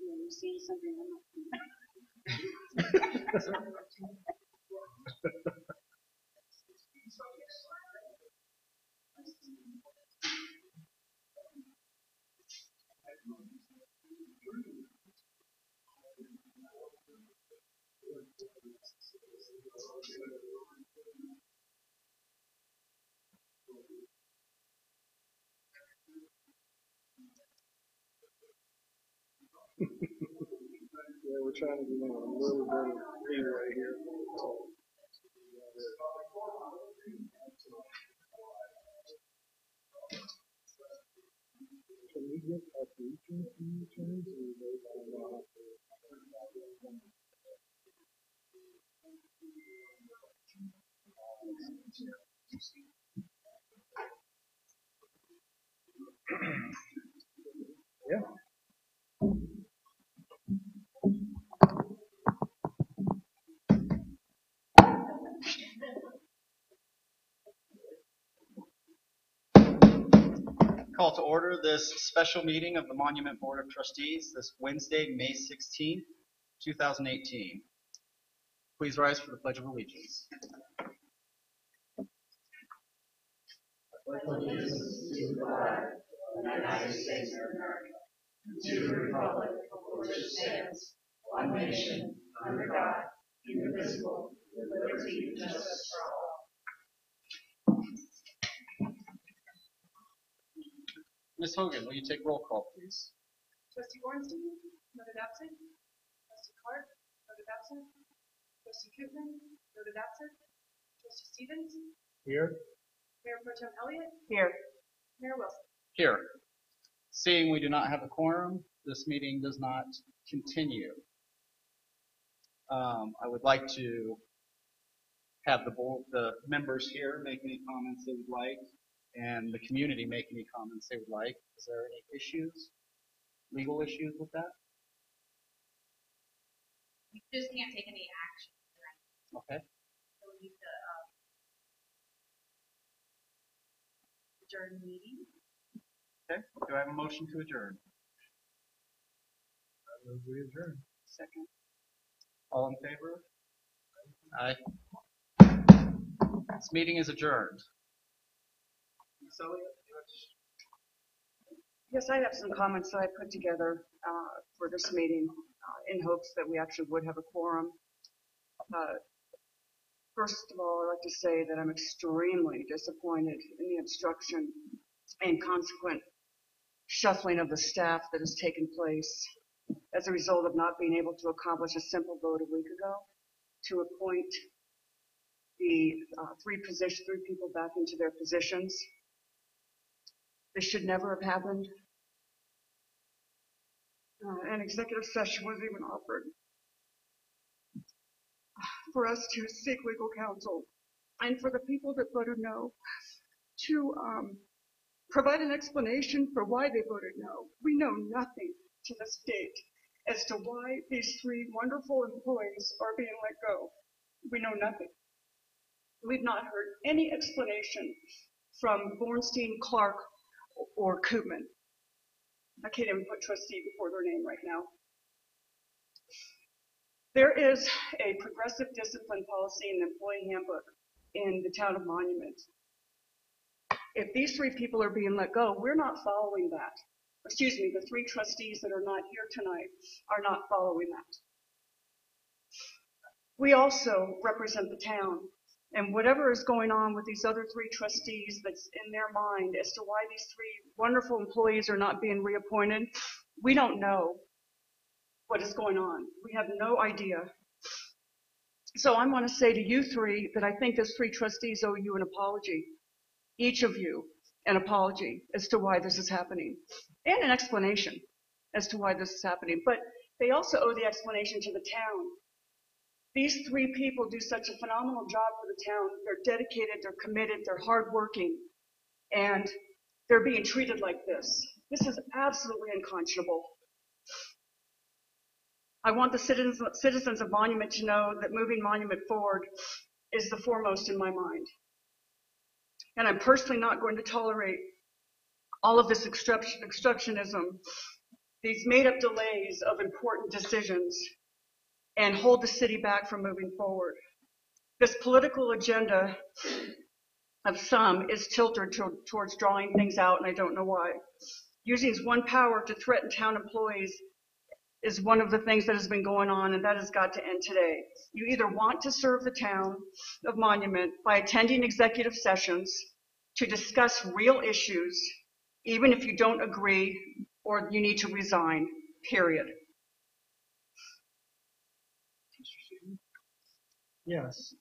You're seeing something. Yeah, we're trying to get a little bit of leeway here. Can we get a briefing from the attorneys, or do they want to know? Yeah. Call to order this special meeting of the Monument Board of Trustees this Wednesday, May 16th, 2018. Please rise for the Pledge of Allegiance. Allegiance to the flag of the United States of America, and to the republic for which it stands, one nation, under God, indivisible, with liberty and justice for all. Ms. Hogan, will you take roll call, please? Trustee Bornstein, noted absent. Trustee Clark, noted absent. Trustee Koopman, noted absent. Trustee Stevens. Here. Mayor Pro Tem Elliott. Here. Mayor Wilson. Here. Seeing we do not have a quorum, this meeting does not continue. I would like to have the members here make any comments they would like, and the community make any comments they would like. Is there any issues, legal issues with that? We just can't take any action tonight. Okay. So we need to adjourn the meeting. Okay. Do I have a motion to adjourn? We adjourn. Second. All in favor? Aye. This meeting is adjourned. Ms. Elliott, Yes, I have some comments that I put together for this meeting in hopes that we actually would have a quorum. First of all, I'd like to say that I'm extremely disappointed in the obstruction and consequent shuffling of the staff that has taken place as a result of not being able to accomplish a simple vote a week ago to appoint the three people back into their positions. This should never have happened. An executive session was even offered for us to seek legal counsel and for the people that voted no to provide an explanation for why they voted no. We know nothing to this date as to why these three wonderful employees are being let go. We know nothing. We've not heard any explanation from Bornstein, Clark, or Koopman. I can't even put trustee before their name right now. There is a progressive discipline policy in the employee handbook in the town of Monument. If these three people are being let go, we're not following that. Excuse me, the three trustees that are not here tonight are not following that. We also represent the town, and whatever is going on with these other three trustees that's in their mind as to why these three wonderful employees are not being reappointed, we don't know what is going on. We have no idea. So I want to say to you three that I think those three trustees owe you an apology. Each of you an apology as to why this is happening and an explanation as to why this is happening. But they also owe the explanation to the town. These three people do such a phenomenal job for the town. They're dedicated, they're committed, they're hardworking, and they're being treated like this. This is absolutely unconscionable. I want the citizens of Monument to know that moving Monument forward is the foremost in my mind. And I'm personally not going to tolerate all of this obstructionism, these made-up delays of important decisions, and hold the city back from moving forward. This political agenda of some is tilted towards drawing things out, and I don't know why. Using one power to threaten town employees is one of the things that has been going on, and that has got to end today. You either want to serve the town of Monument by attending executive sessions to discuss real issues, even if you don't agree, or you need to resign, period. Yes.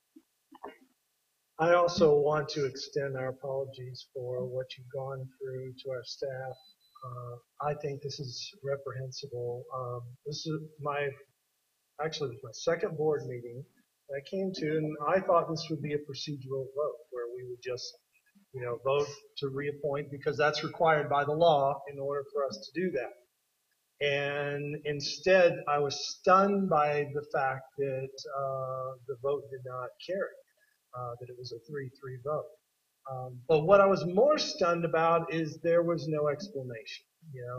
I also want to extend our apologies for what you've gone through to our staff. I think this is reprehensible. This is my second board meeting that I came to, and I thought this would be a procedural vote where we would just, vote to reappoint because that's required by the law in order for us to do that. And instead, I was stunned by the fact that the vote did not carry, that it was a 3-3 vote. But what I was more stunned about is there was no explanation.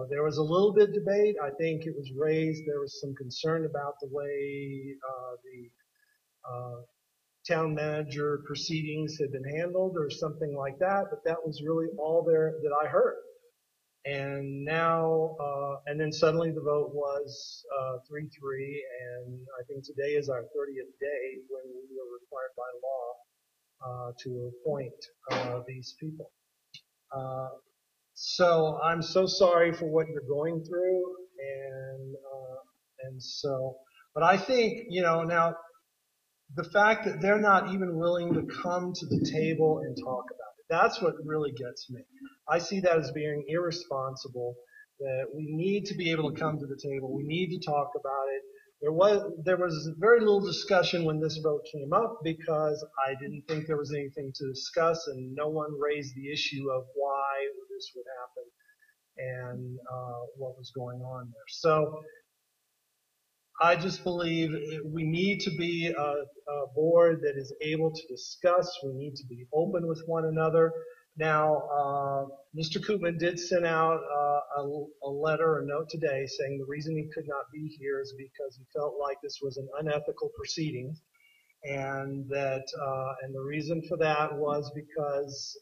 There was a little bit of debate. I think it was raised. There was some concern about the way the town manager proceedings had been handled or something like that. But that was really all there that I heard. And now, and then suddenly the vote was 3-3, and I think today is our 30th day when we were required by law to appoint these people. So I'm so sorry for what you're going through, but I think, now the fact that they're not even willing to come to the table and talk about it, that's what really gets me. I see that as being irresponsible, that we need to be able to come to the table. We need to talk about it. There was very little discussion when this vote came up because I didn't think there was anything to discuss, and no one raised the issue of why this would happen and what was going on there. So I just believe we need to be a board that is able to discuss. We need to be open with one another. Now, Mr. Koopman did send out a letter, a note today saying the reason he could not be here is because he felt like this was an unethical proceeding, and that and the reason for that was because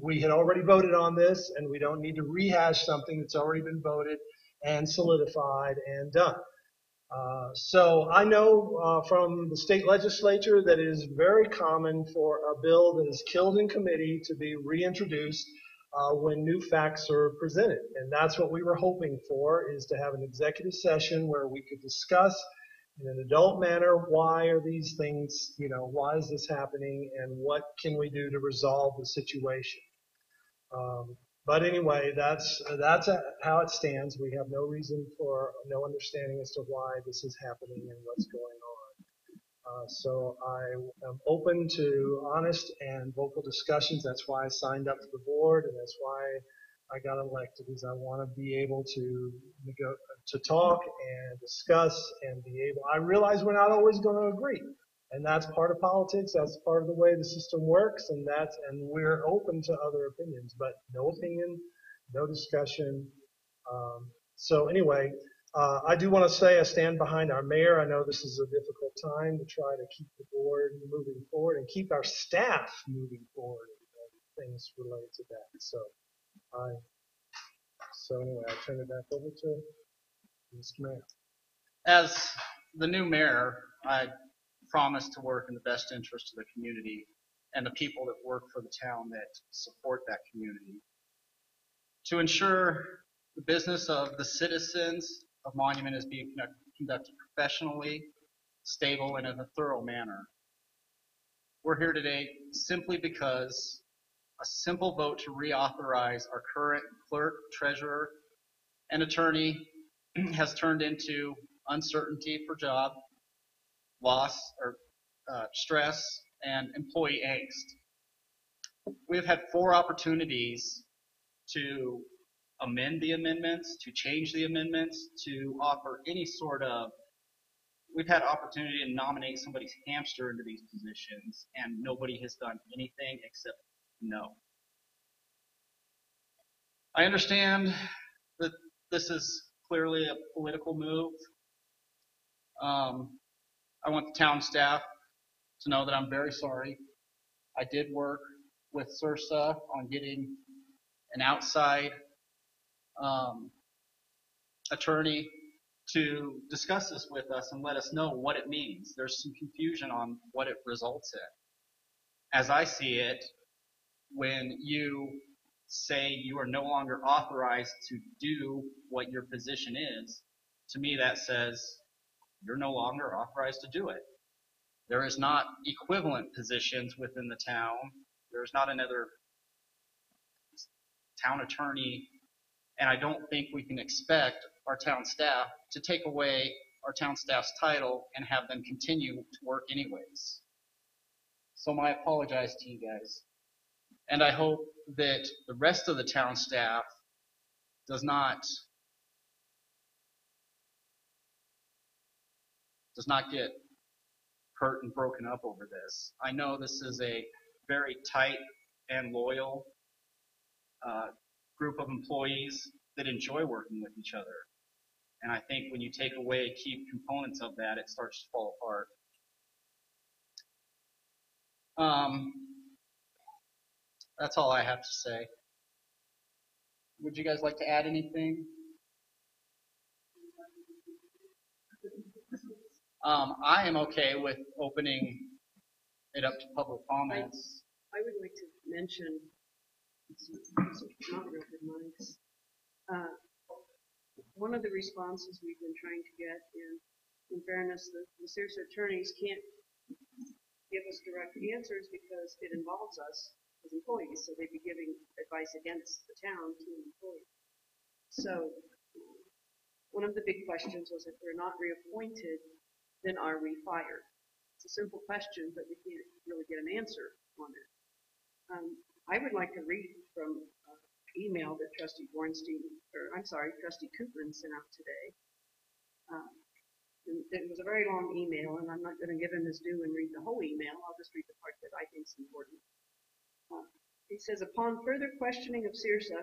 We had already voted on this, and we don't need to rehash something that's already been voted and solidified and done. So I know from the state legislature that it is very common for a bill that is killed in committee to be reintroduced when new facts are presented. And that's what we were hoping for, is to have an executive session where we could discuss in an adult manner, why are these things, why is this happening, and what can we do to resolve the situation? But anyway, that's how it stands. We have no reason for no understanding as to why this is happening and what's going on. So I am open to honest and vocal discussions. That's why I signed up for the board, and that's why I got elected, is I want to be able to talk and discuss and be able. I realize we're not always going to agree, and that's part of politics. That's part of the way the system works, and we're open to other opinions, but no opinion, no discussion. So anyway, I do want to say I stand behind our mayor. I know this is a difficult time to try to keep the board moving forward and keep our staff moving forward, things related to that. So anyway, I turn it back over to Mr. Mayor. As the new mayor, I promise to work in the best interest of the community and the people that work for the town that support that community, to ensure the business of the citizens of Monument is being conducted professionally, stable, and in a thorough manner. We're here today simply because a simple vote to reauthorize our current clerk, treasurer, and attorney has turned into uncertainty for job loss or stress and employee angst. We've had 4 opportunities to amend the amendments, to change the amendments, to offer any sort of. We've had opportunity to nominate somebody's hamster into these positions, and nobody has done anything except no. I understand that this is clearly a political move. I want the town staff to know that I'm very sorry. I did work with CIRSA on getting an outside attorney to discuss this with us and let us know what it means. There's some confusion on what it results in. As I see it, when you say you are no longer authorized to do what your position is, to me that says you're no longer authorized to do it. There is not equivalent positions within the town. There's not another town attorney, and I don't think we can expect our town staff to take away our town staff's title and have them continue to work anyways. So I apologize to you guys. And I hope that the rest of the town staff does not get hurt and broken up over this. I know this is a very tight and loyal group of employees that enjoy working with each other. And I think when you take away key components of that, it starts to fall apart. That's all I have to say. Would you guys like to add anything? I am okay with opening it up to public comments. I would like to mention, not real good mics. One of the responses we've been trying to get, in fairness, the CIRSA attorneys can't give us direct answers because it involves us as employees, so they'd be giving advice against the town to an employee. So one of the big questions was, if we're not reappointed, then are we fired? It's a simple question, but we can't really get an answer on it. I would like to read from an email that Trustee Coupland sent out today. It was a very long email, and I'm not going to give him his due and read the whole email. I'll just read the part that I think is important. He says, upon further questioning of CIRSA,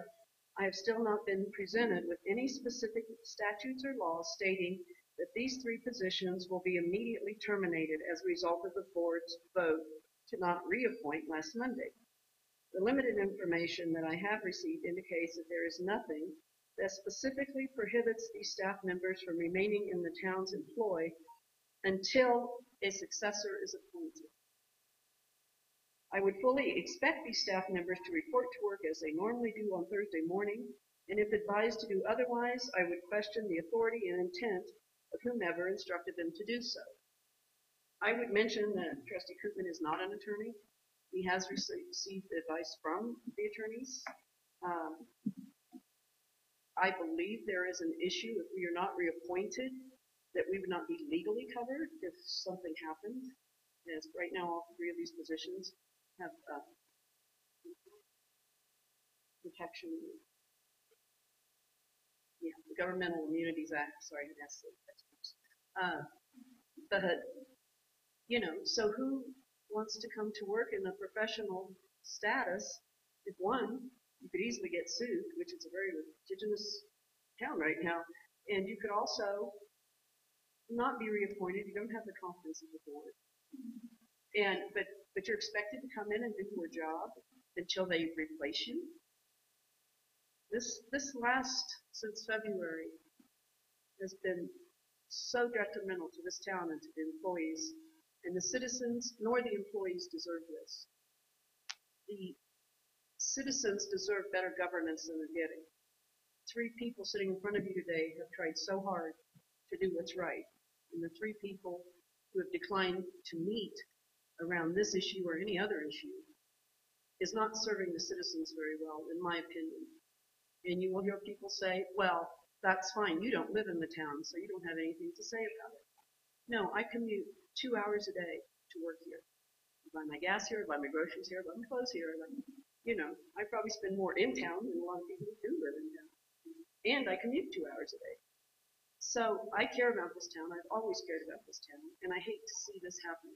I have still not been presented with any specific statutes or laws stating that these 3 positions will be immediately terminated as a result of the board's vote to not reappoint last Monday. The limited information that I have received indicates that there is nothing that specifically prohibits these staff members from remaining in the town's employ until a successor is appointed. I would fully expect these staff members to report to work as they normally do on Thursday morning, and if advised to do otherwise, I would question the authority and intent of whomever instructed them to do so. I would mention that Trustee Koopman is not an attorney. He has received advice from the attorneys. I believe there is an issue if we are not reappointed, that we would not be legally covered if something happened. As right now, all three of these positions have protection. Yeah, the Governmental Immunities Act. Sorry, that's the but you know, so who wants to come to work in a professional status? If one, you could easily get sued, which is a very litigious town right now, and you could also not be reappointed. You don't have the confidence of the board, and but you're expected to come in and do your job until they replace you. This last since February has been so detrimental to this town and to the employees, and the citizens nor the employees deserve this. The citizens deserve better governance than they're getting. 3 people sitting in front of you today have tried so hard to do what's right, and the 3 people who have declined to meet around this issue or any other issue is not serving the citizens very well, in my opinion. And you will hear people say, well, that's fine, you don't live in the town, so you don't have anything to say about it. No, I commute 2 hours a day to work here. I buy my gas here, I buy my groceries here, I buy my clothes here. You know, I probably spend more in town than a lot of people who do live in town. And I commute 2 hours a day. So I care about this town. I've always cared about this town, and I hate to see this happen.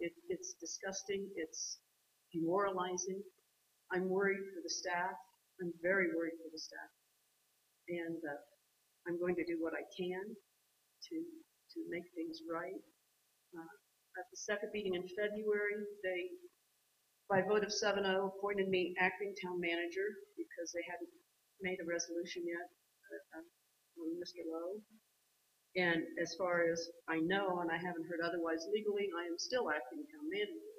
It's disgusting. It's demoralizing. I'm worried for the staff. I'm very worried for the staff. And I'm going to do what I can to make things right. At the second meeting in February, they, by vote of 7-0, appointed me acting town manager because they hadn't made a resolution yet on Mr. Lowe. And as far as I know, and I haven't heard otherwise legally, I am still acting town manager.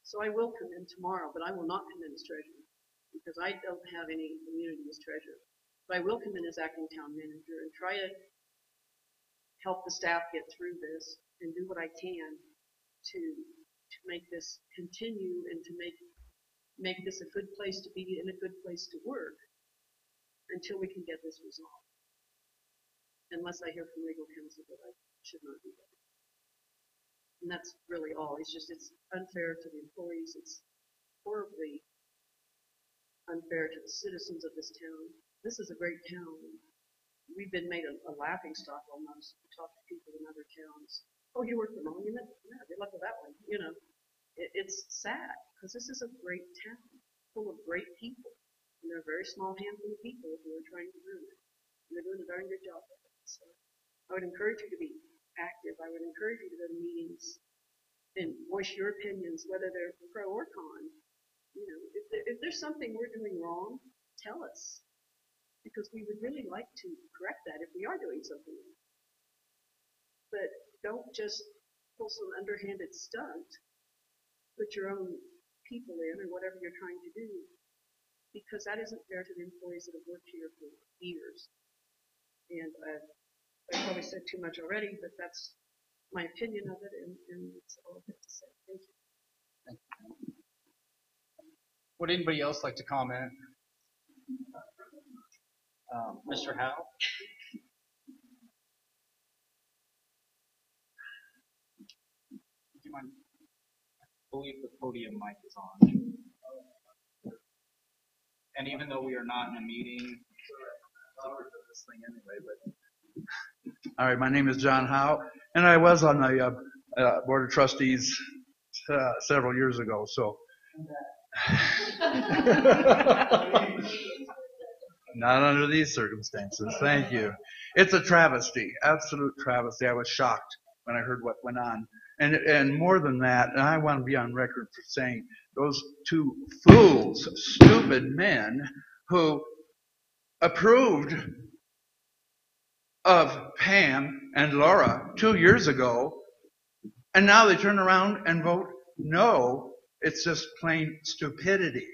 So I will come in tomorrow, but I will not come in as treasurer because I don't have any immunity as treasurer. But I will come in as acting town manager and try to help the staff get through this and do what I can to make this continue and to make this a good place to be and a good place to work until we can get this resolved. Unless I hear from legal counsel that I should not do that. And that's really all. It's unfair to the employees. It's horribly unfair to the citizens of this town. This is a great town. We've been made a laughing stock almost. We talk to people in other towns. Oh, you work for Monument? Yeah, good luck with that one. You know, it's sad because this is a great town full of great people. And there are a very small handful of people who are trying to ruin it. And they're doing a very good job of it. So I would encourage you to be active. I would encourage you to go to meetings and voice your opinions, whether they're pro or con. You know, if there's something we're doing wrong, tell us. Because we would really like to correct that if we are doing something wrong. But don't just pull some underhanded stunt, put your own people in or whatever you're trying to do, because that isn't fair to the employees that have worked here for years. And I probably said too much already, but that's my opinion of it, and that's all I have to say. Thank you. Thank you. Would anybody else like to comment? Mr. Howe? Do you mind? I believe the podium mic is on. And even though we are not in a meeting, this thing anyway, but. All right, my name is John Howe, and I was on the Board of Trustees several years ago, so. Not under these circumstances. Thank you. It's a travesty, absolute travesty. I was shocked when I heard what went on. And more than that, and I want to be on record for saying those two fools, stupid men who approved of Pam and Laura 2 years ago, and now they turn around and vote no. It's just plain stupidity.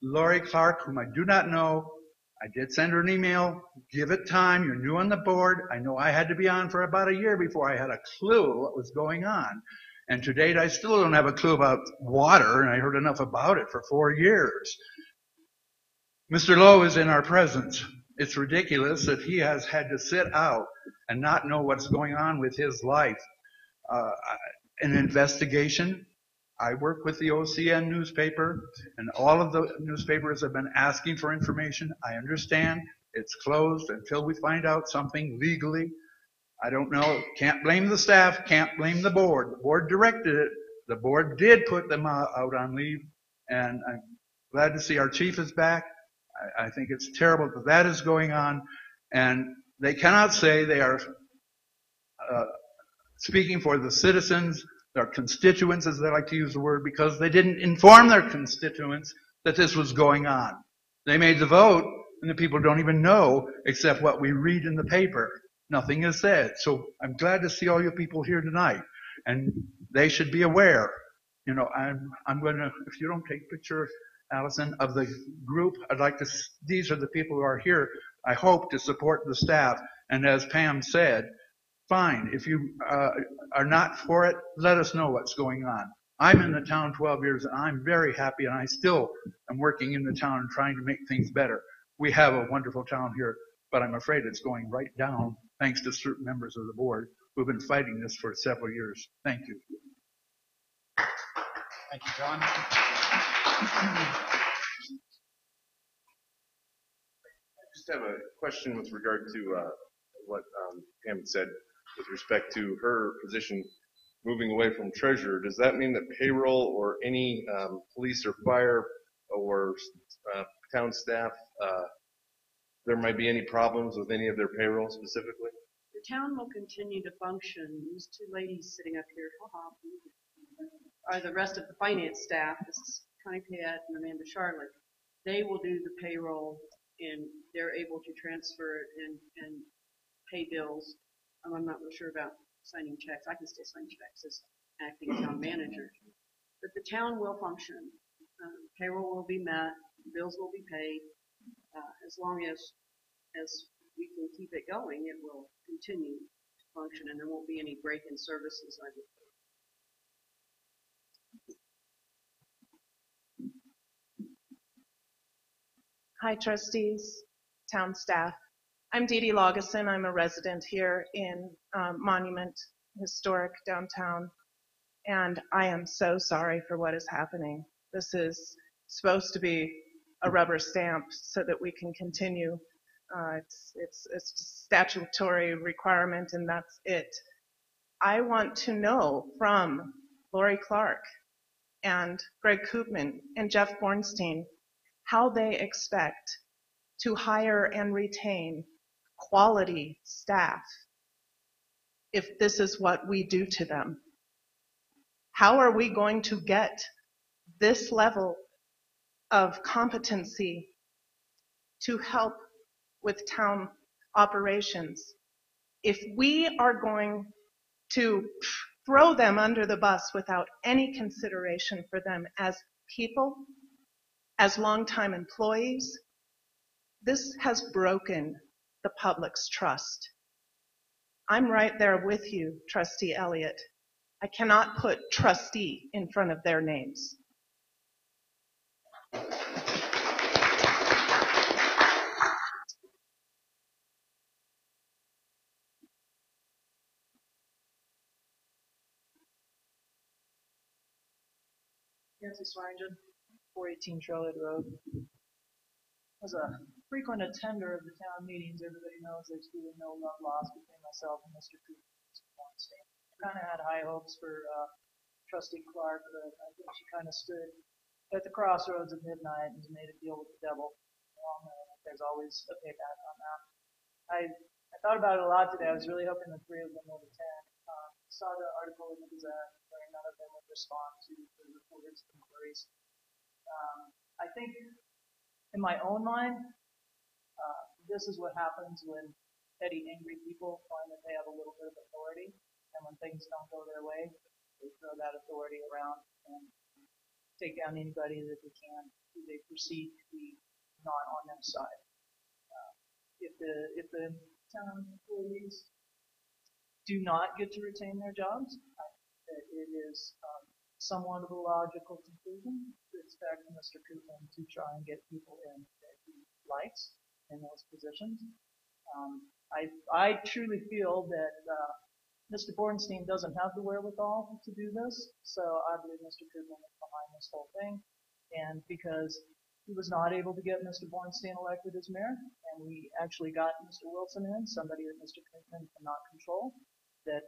Lori Clark, whom I do not know, I did send her an email. Give it time. You're new on the board. I know I had to be on for about a year before I had a clue what was going on. And to date, I still don't have a clue about water, and I heard enough about it for 4 years. Mr. Lowe is in our presence. It's ridiculous that he has had to sit out and not know what's going on with his life. An investigation. I work with the OCN newspaper, and all of the newspapers have been asking for information. I understand it's closed until we find out something legally. I don't know. Can't blame the staff. Can't blame the board. The board directed it. The board did put them out on leave, and I'm glad to see our chief is back. I think it's terrible that that is going on, and they cannot say they are speaking for the citizens, their constituents, as they like to use the word, because they didn't inform their constituents that this was going on. They made the vote, and the people don't even know except what we read in the paper. Nothing is said. So I'm glad to see all you people here tonight, and they should be aware. You know, I'm going to, if you don't take a picture, Allison, of the group, I'd like to, these are the people who are here, I hope, to support the staff. And as Pam said, fine, if you are not for it, let us know what's going on. I'm in the town 12 years, and I'm very happy, and I still am working in the town and trying to make things better. We have a wonderful town here, but I'm afraid it's going right down thanks to certain members of the board who've been fighting this for several years. Thank you. Thank you, John. I just have a question with regard to what Pam said with respect to her position moving away from treasurer. Does that mean that payroll or any police or fire or town staff, there might be any problems with any of their payroll specifically? The town will continue to function. These two ladies sitting up here are the rest of the finance staff. This is Connie Payette and Amanda Charlotte. They will do the payroll, and they're able to transfer it and pay bills. I'm not really sure about signing checks. I can still sign checks as acting town manager. But the town will function. Payroll will be met. Bills will be paid. As long as we can keep it going, it will continue to function, and there won't be any break in services, I would think. Hi, trustees, town staff. I'm Dee Dee Laugesen. I'm a resident here in Monument Historic downtown, and I am so sorry for what is happening. This is supposed to be a rubber stamp so that we can continue. It's a statutory requirement, and that's it. I want to know from Lori Clark and Greg Koopman and Jeff Bornstein how they expect to hire and retain quality staff if this is what we do to them. How are we going to get this level of competency to help with town operations if we are going to throw them under the bus without any consideration for them as people, as longtime employees? This has broken the public's trust. I'm right there with you, Trustee Elliott. I cannot put trustee in front of their names. Nancy Swearingen, 418 Charlotte Road. As a frequent attender of the town meetings, everybody knows there's really no love lost between myself and Mr. Cooper and Mr. Bornstein. I kind of had high hopes for Trustee Clark, but I think she kind of stood at the crossroads of midnight and made a deal with the devil. There's always a payback on that. I thought about it a lot today. I was really hoping the three of them would attend. saw the article in the Gazette where none of them would respond to the reporters' inquiries. I think in my own mind, this is what happens when petty, angry people find that they have a little bit of authority, and when things don't go their way, they throw that authority around and take down anybody that they can who they perceive to be not on their side. If the town employees do not get to retain their jobs, I think that it is somewhat of a logical conclusion to expect Mr. Koopman to try and get people in that he likes in those positions. I truly feel that Mr. Bornstein doesn't have the wherewithal to do this, so I believe Mr. Koopman is behind this whole thing. And because he was not able to get Mr. Bornstein elected as mayor, and we actually got Mr. Wilson in, somebody that Mr. Koopman cannot control, that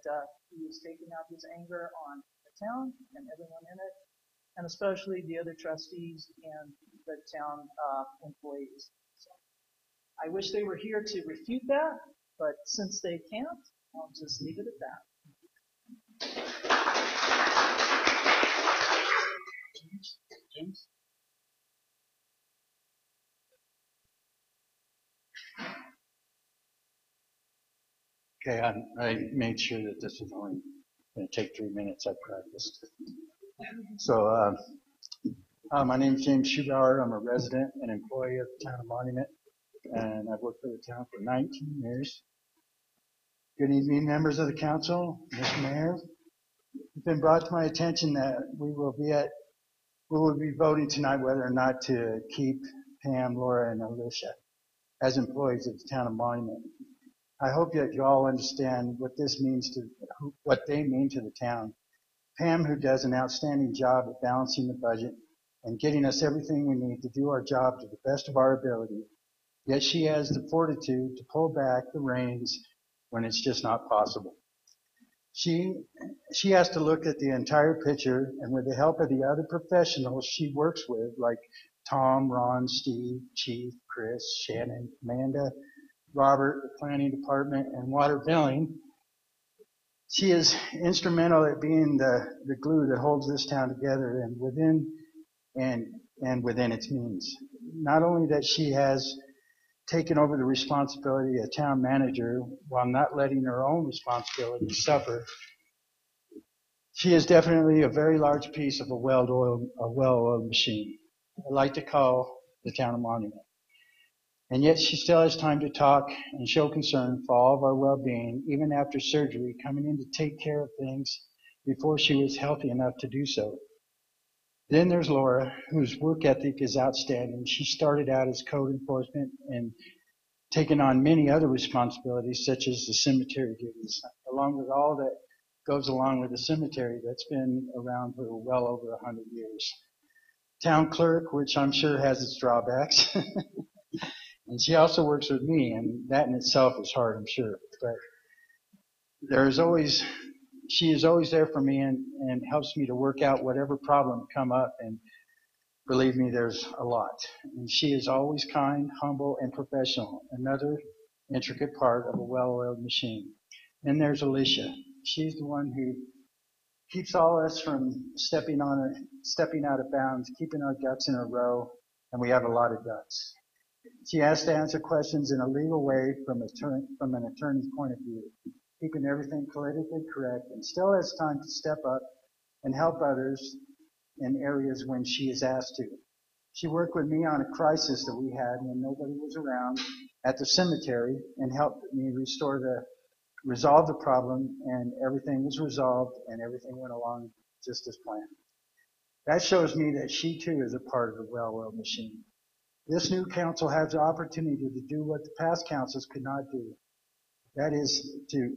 he was taking out his anger on the town and everyone in it, and especially the other trustees and the town employees. So I wish they were here to refute that, but since they can't, I'll just leave it at that. James? Okay, I made sure that this was only going to take 3 minutes. I practiced. So, my name is James Schubauer. I'm a resident and employee of the town of Monument, and I've worked for the town for 19 years. Good evening, members of the council, Mr. Mayor. It's been brought to my attention that we will be voting tonight whether or not to keep Pam, Laura, and Alicia as employees of the town of Monument. I hope that you all understand what they mean to the town. Pam, who does an outstanding job at balancing the budget and getting us everything we need to do our job to the best of our ability, yet she has the fortitude to pull back the reins when it's just not possible. She has to look at the entire picture, and with the help of the other professionals she works with, like Tom, Ron, Steve, Chief, Chris, Shannon, Amanda, Robert, the planning department, and water billing, she is instrumental at being the glue that holds this town together and within its means. Not only that she has taken over the responsibility of town manager while not letting her own responsibilities suffer, she is definitely a very large piece of a well-oiled machine. I like to call the town a monument. And yet she still has time to talk and show concern for all of our well-being, even after surgery, coming in to take care of things before she was healthy enough to do so. Then there's Laura, whose work ethic is outstanding. She started out as code enforcement and taken on many other responsibilities, such as the cemetery duties, along with all that goes along with the cemetery that's been around for well over 100 years. Town clerk, which I'm sure has its drawbacks. And she also works with me, and that in itself is hard, I'm sure. But she is always there for me and helps me to work out whatever problem come up. And believe me, there's a lot. And she is always kind, humble, and professional. Another intricate part of a well-oiled machine. And there's Alicia. She's the one who keeps all us from stepping out of bounds, keeping our ducks in a row, and we have a lot of ducks. She has to answer questions in a legal way from an attorney's point of view, keeping everything politically correct, and still has time to step up and help others in areas when she is asked to. She worked with me on a crisis that we had when nobody was around at the cemetery and helped me resolve the problem, and everything was resolved and everything went along just as planned. That shows me that she too is a part of the well-oiled machine. This new council has the opportunity to do what the past councils could not do. That is to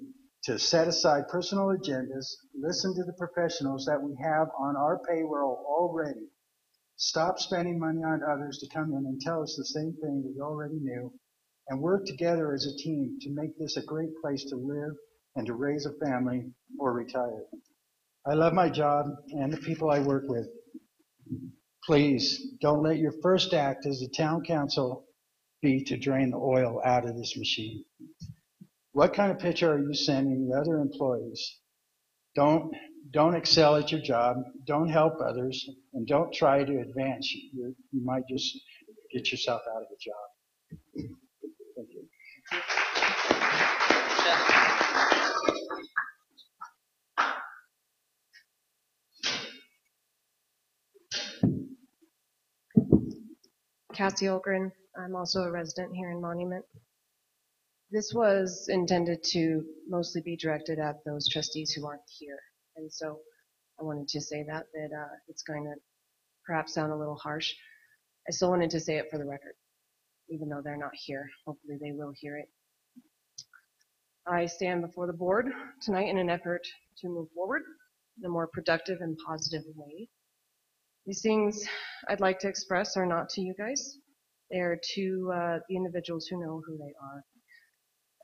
set aside personal agendas, listen to the professionals that we have on our payroll already, stop spending money on others to come in and tell us the same thing we already knew, and work together as a team to make this a great place to live and to raise a family or retire. I love my job and the people I work with. Please don't let your first act as a town council be to drain the oil out of this machine. What kind of picture are you sending the other employees Don't excel at your job. Don't help others, and don't try to advance. You might just get yourself out of a job. Thank you. Cassie Olgren. I'm also a resident here in Monument. This was intended to mostly be directed at those trustees who aren't here. And so I wanted to say that it's going to perhaps sound a little harsh. I still wanted to say it for the record, even though they're not here. Hopefully they will hear it. I stand before the board tonight in an effort to move forward in a more productive and positive way. These things I'd like to express are not to you guys. They are to the individuals who know who they are.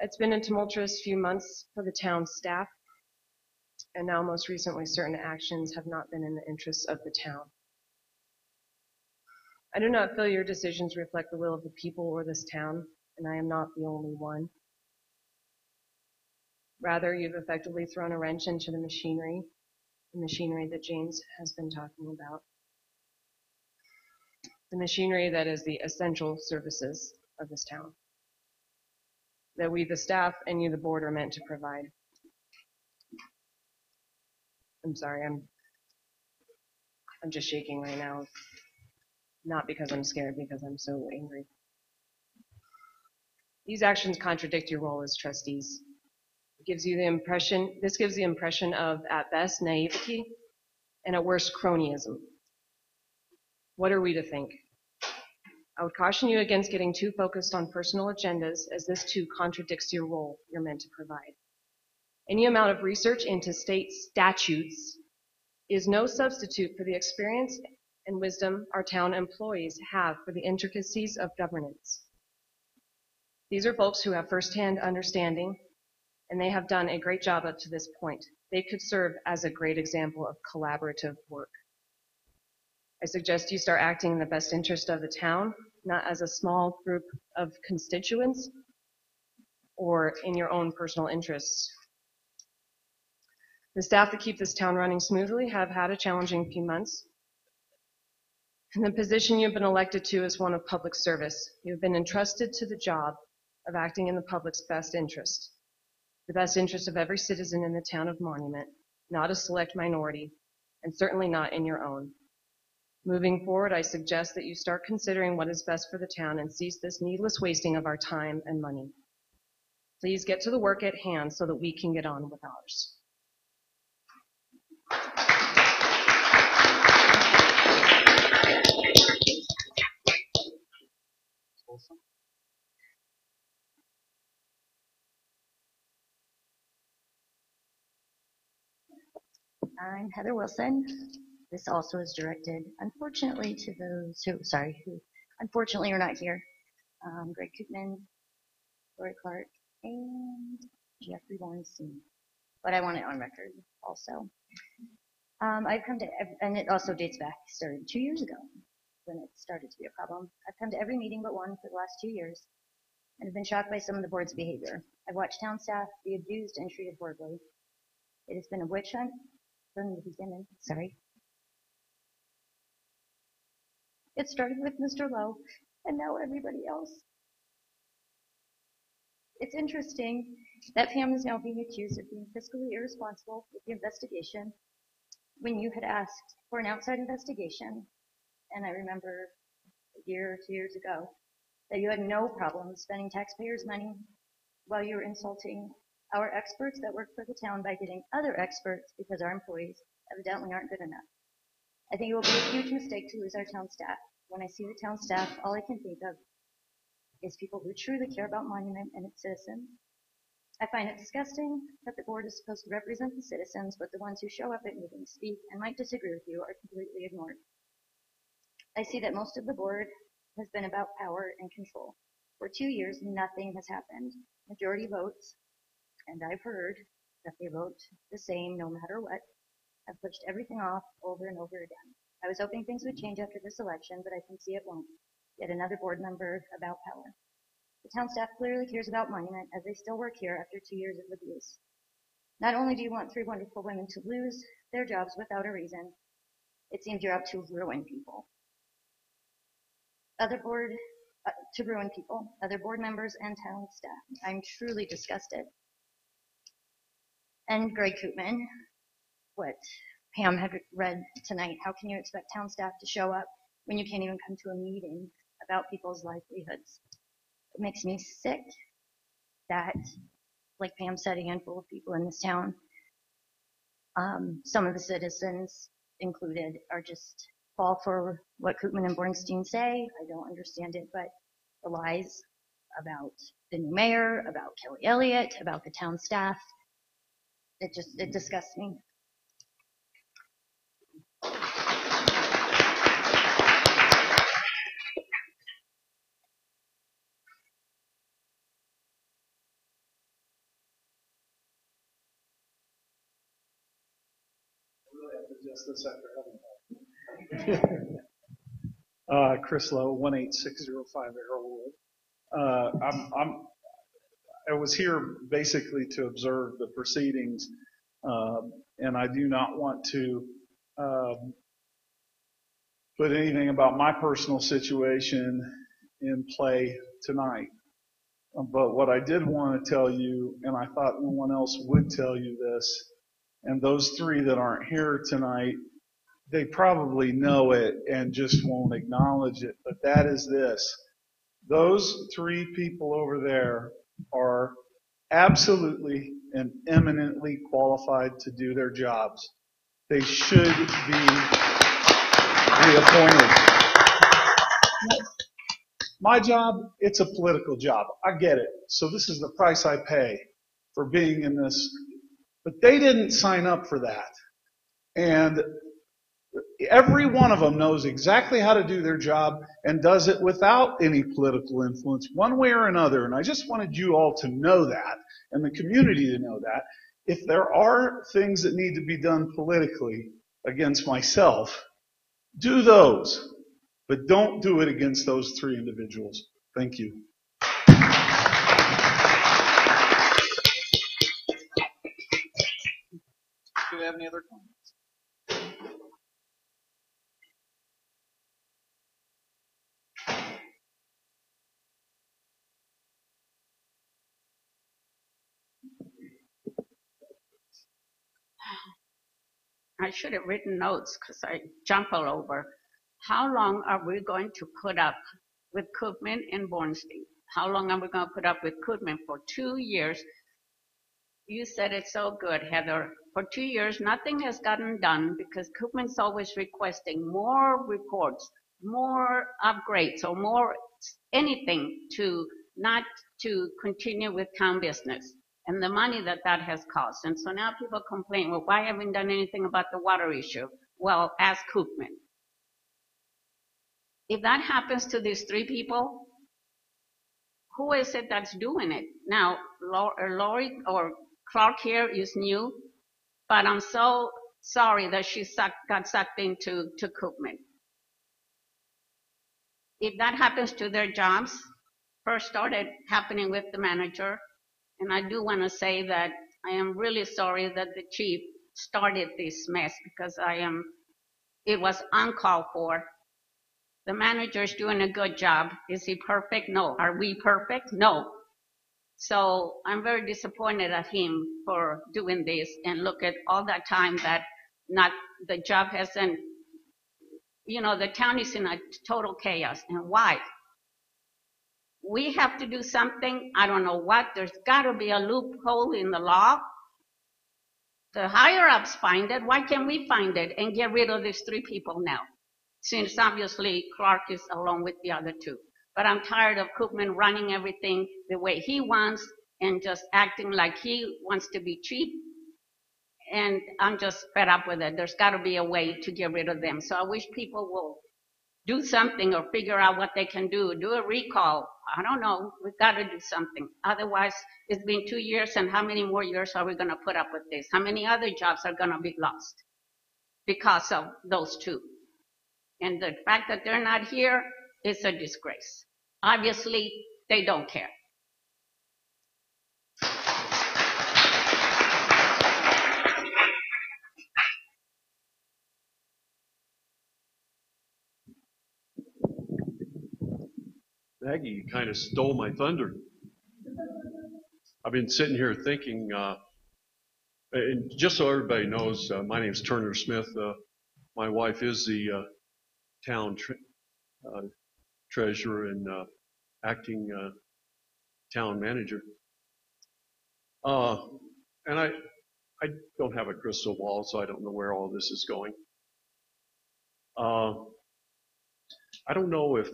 It's been a tumultuous few months for the town staff, and now most recently certain actions have not been in the interests of the town. I do not feel your decisions reflect the will of the people or this town, and I am not the only one. Rather, you've effectively thrown a wrench into the machinery that James has been talking about. The machinery that is the essential services of this town, that we, the staff, and you, the board, are meant to provide. I'm sorry, I'm just shaking right now. Not because I'm scared, because I'm so angry. These actions contradict your role as trustees. This gives the impression of, at best, naivety, and at worst, cronyism. What are we to think? I would caution you against getting too focused on personal agendas, as this too contradicts your role you're meant to provide. Any amount of research into state statutes is no substitute for the experience and wisdom our town employees have for the intricacies of governance. These are folks who have firsthand understanding, and they have done a great job up to this point. They could serve as a great example of collaborative work. I suggest you start acting in the best interest of the town, not as a small group of constituents or in your own personal interests. The staff that keep this town running smoothly have had a challenging few months. And the position you've been elected to is one of public service. You've been entrusted to the job of acting in the public's best interest, the best interest of every citizen in the town of Monument, not a select minority, and certainly not in your own. Moving forward, I suggest that you start considering what is best for the town and cease this needless wasting of our time and money. Please get to the work at hand so that we can get on with ours. I'm Heather Wilson. This also is directed, unfortunately, to those who unfortunately are not here. Greg Koopman, Lori Clark, and Jeffrey Weinstein. But I want it on record also. I've come to, and it also dates back, started 2 years ago when it started to be a problem. I've come to every meeting but one for the last 2 years and have been shocked by some of the board's behavior. I've watched town staff be abused and treated horribly. It has been a witch hunt from the beginning. Sorry. It started with Mr. Lowe, and now everybody else. It's interesting that Pam is now being accused of being fiscally irresponsible with the investigation when you had asked for an outside investigation, and I remember a year or 2 years ago that you had no problem spending taxpayers' money while you were insulting our experts that work for the town by getting other experts because our employees evidently aren't good enough. I think it will be a huge mistake to lose our town staff. When I see the town staff, all I can think of is people who truly care about Monument and its citizens. I find it disgusting that the board is supposed to represent the citizens, but the ones who show up at meetings, speak, and might disagree with you are completely ignored. I see that most of the board has been about power and control. For 2 years, nothing has happened. Majority votes, and I've heard that they vote the same no matter what, have pushed everything off over and over again. I was hoping things would change after this election, but I can see it won't. Yet another board member about power. The town staff clearly cares about Monument as they still work here after 2 years of abuse. Not only do you want 3 wonderful women to lose their jobs without a reason, it seems you're out to ruin people. Other board members and town staff. I'm truly disgusted. And Greg Koopman, what Pam had read tonight, how can you expect town staff to show up when you can't even come to a meeting about people's livelihoods? It makes me sick that, like Pam said, a handful of people in this town, some of the citizens included, are just fall for what Koopman and Bornstein say. I don't understand it, but the lies about the new mayor, about Kelly Elliott, about the town staff, it disgusts me. Just this after having Chris Lowe, 18605 Arrowwood. I was here basically to observe the proceedings, and I do not want to put anything about my personal situation in play tonight. But what I did want to tell you, and I thought no one else would tell you this, and those 3 that aren't here tonight, they probably know it and just won't acknowledge it, but that is this. Those 3 people over there are absolutely and eminently qualified to do their jobs. They should be reappointed. My job, it's a political job. I get it. So this is the price I pay for being in this. But they didn't sign up for that. And every one of them knows exactly how to do their job and does it without any political influence, one way or another. And I just wanted you all to know that, and the community to know that. If there are things that need to be done politically against myself, do those. But don't do it against those 3 individuals. Thank you. Do we have any other comments? I should have written notes because I jump all over. How long are we going to put up with Koopman and Bornstein? How long are we going to put up with Koopman? For 2 years. You said it so good, Heather. For 2 years, nothing has gotten done because Koopman's always requesting more reports, more upgrades, or more anything to not to continue with town business and the money that has cost. And so now people complain, well, why haven't we done anything about the water issue? Well, ask Koopman. If that happens to these 3 people, who is it that's doing it? Now, Lori or Clark here is new, but I'm so sorry that she got sucked into Koopman. If that happens to their jobs, first started happening with the manager, and I do want to say that I am really sorry that the chief started this mess because it was uncalled for. The manager's doing a good job. Is he perfect? No. Are we perfect? No. So I'm very disappointed at him for doing this, and look at all that time that the job hasn't, the town is in a total chaos. And why? We have to do something. I don't know what. There's got to be a loophole in the law. The higher ups find it. Why can't we find it and get rid of these 3 people now? Since obviously Clark is along with the other 2. But I'm tired of Koopman running everything the way he wants and just acting like he wants to be cheap. And I'm just fed up with it. There's got to be a way to get rid of them. So I wish people will do something or figure out what they can do. Do a recall. I don't know. We've got to do something. Otherwise, it's been 2 years, and how many more years are we going to put up with this? How many other jobs are going to be lost because of those 2? And the fact that they're not here is a disgrace. Obviously, they don't care. Maggie, you kind of stole my thunder. I've been sitting here thinking, and just so everybody knows, my name is Turner Smith. My wife is the town treasurer and acting town manager. And I don't have a crystal ball, so I don't know where all this is going. I don't know if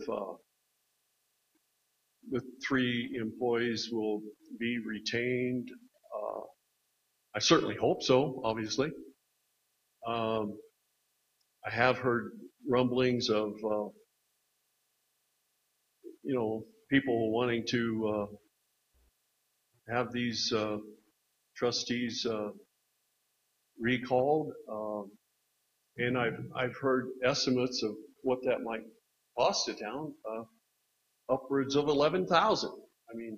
the 3 employees will be retained. I certainly hope so, obviously. I have heard rumblings of, people wanting to have these trustees recalled, and I've heard estimates of what that might cost the town, upwards of $11,000. I mean,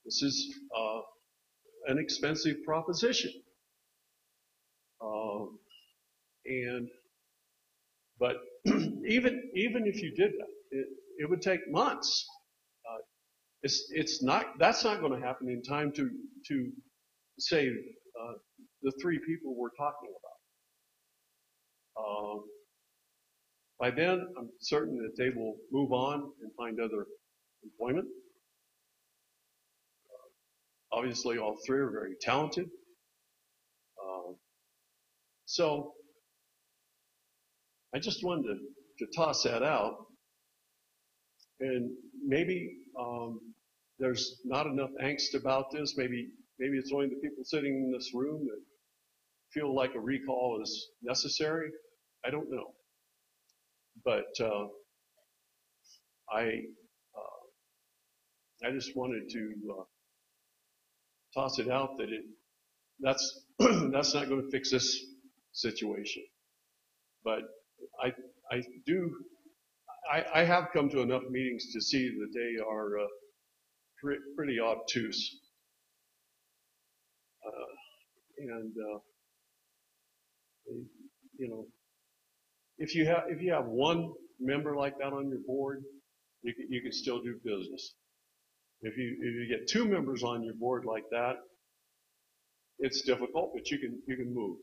this is an expensive proposition, but even if you did that, it would take months. That's not going to happen in time to save the 3 people we're talking about. By then, I'm certain that they will move on and find other employment. Obviously, all 3 are very talented. So I just wanted to toss that out. And maybe there's not enough angst about this. Maybe it's only the people sitting in this room that feel like a recall is necessary. I don't know. But I just wanted to toss it out that that's that's not going to fix this situation. But I have come to enough meetings to see that they are pretty obtuse. If you have one member like that on your board, you can still do business. If you get 2 members on your board like that, it's difficult, but you can move.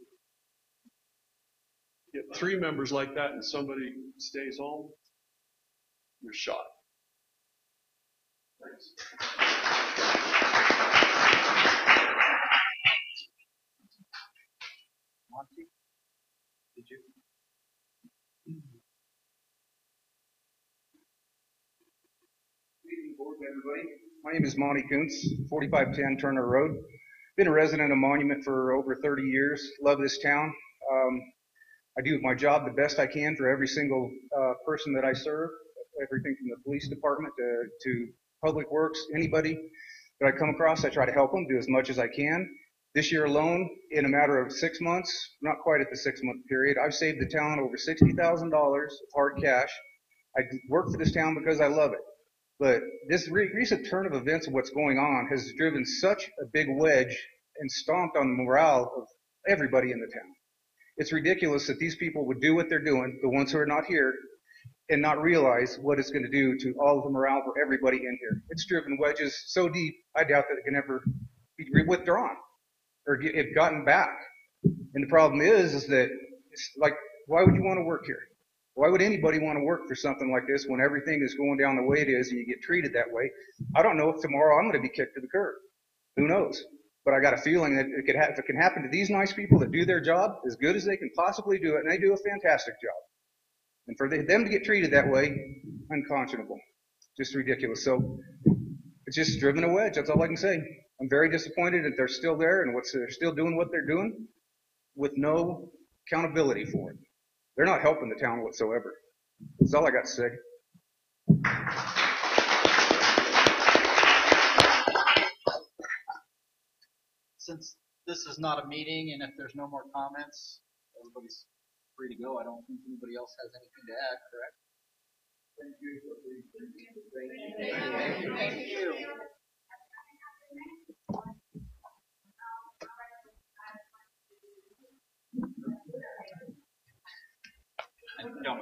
Get 3 members like that and somebody stays home, you're shot. Thanks. Monty, did you? Good evening, board, everybody. My name is Monty Kuntz, 4510 Turner Road. Been a resident of Monument for over 30 years. Love this town. I do my job the best I can for every single person that I serve, everything from the police department to public works, anybody that I come across, I try to help them, do as much as I can. This year alone, in a matter of 6 months, not quite at the 6-month period, I've saved the town over $60,000 of hard cash. I work for this town because I love it. But this recent turn of events of what's going on has driven such a big wedge and stomped on the morale of everybody in the town. It's ridiculous that these people would do what they're doing, the ones who are not here, and not realize what it's going to do to all of the morale for everybody in here. It's driven wedges so deep, I doubt that it can ever be withdrawn or get gotten back. And the problem is that it's like, why would you want to work here? Why would anybody want to work for something like this when everything is going down the way it is and you get treated that way? I don't know if tomorrow I'm going to be kicked to the curb. Who knows? But I got a feeling that if it can happen to these nice people that do their job as good as they can possibly do it, and they do a fantastic job. And for them to get treated that way, unconscionable. Just ridiculous. So it's just driven a wedge. That's all I can say. I'm very disappointed that they're still there and they're still doing what they're doing with no accountability for it. They're not helping the town whatsoever. That's all I got to say. Since this is not a meeting, and if there's no more comments, everybody's free to go. I don't think anybody else has anything to add, correct? Thank you. Thank you. I don't.